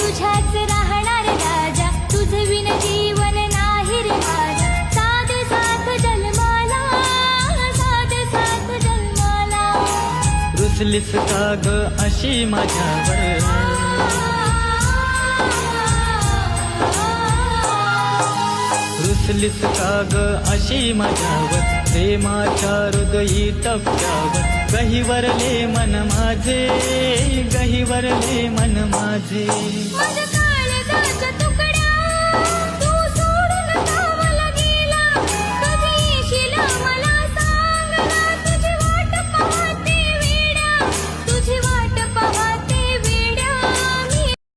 तुझ्याच राहणार राजा, तुझ विन जीवन नाही रे माझा. साथ साथ जन्माला, साथ साथ जन्माला. रुसलीस का ग अशी माझ्यावर, रुसलीस का ग अशी माझ्यावर. प्रेमाच्या हृदयी टप्प्यावर गहिवरले मन माझे, गहिवरले मन माझे. माझं